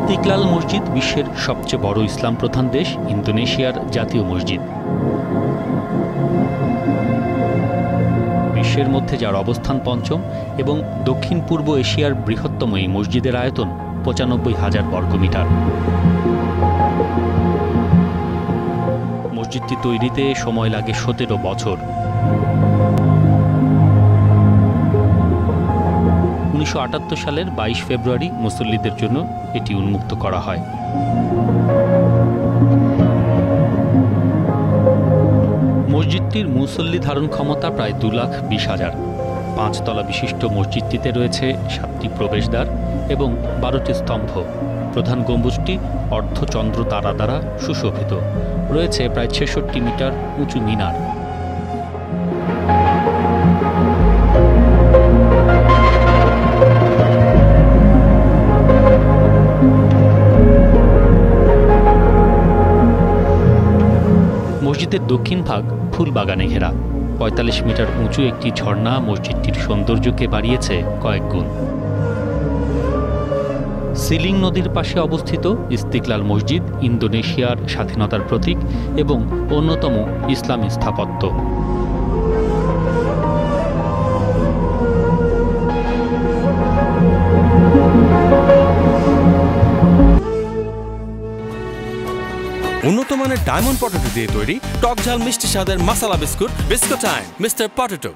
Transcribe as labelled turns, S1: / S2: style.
S1: ইস্তিকলাল মসজিদ বিশ্বের সবচেয়ে বড় ইসলাম প্রধান দেশ ইন্দোনেশিয়ার জাতীয় মসজিদ। বিশ্বের মধ্যে যার অবস্থান পঞ্চম এবং দক্ষিণ পূর্ব এশিয়ার বৃহত্তম এই মসজিদের আয়তন ৯৫,০০০ বর্গমিটার। মসজিদটি তৈরিতে সময় লাগে ১৭ বছর। ১৯৭৮ সালের ২২ ফেব্রুয়ারি মুসল্লিদের জন্য এটি উন্মুক্ত করা হয়। মসজিদটির মুসল্লি ধারণ ক্ষমতা প্রায় ২,২০,০০০। ৫ তলা বিশিষ্ট মসজিদটিতে রয়েছে ৭টি প্রবেশদ্বার এবং ১২টি স্তম্ভ। প্রধান গম্বুজটি অর্ধচন্দ্র তারা দ্বারা সুশোভিত। রয়েছে প্রায় ৬৬ মিটার উঁচু মিনার। মসজিদের দক্ষিণ ভাগ ফুল বাগানে ঘেরা। ৪৫ মিটার উঁচু একটি ঝর্ণা মসজিদটির সৌন্দর্যকে বাড়িয়েছে কয়েক গুণ। সিলিং নদীর পাশে অবস্থিত ইস্তিকলাল মসজিদ ইন্দোনেশিয়ার স্বাধীনতার প্রতীক এবং অন্যতম ইসলামী স্থাপত্য।
S2: উন্নত মানের ডায়মন্ড পটেটো দিয়ে তৈরি টক ঝাল মিষ্টি স্বাদের মশলা বিস্কুট টাইম মিস্টার পটেটো।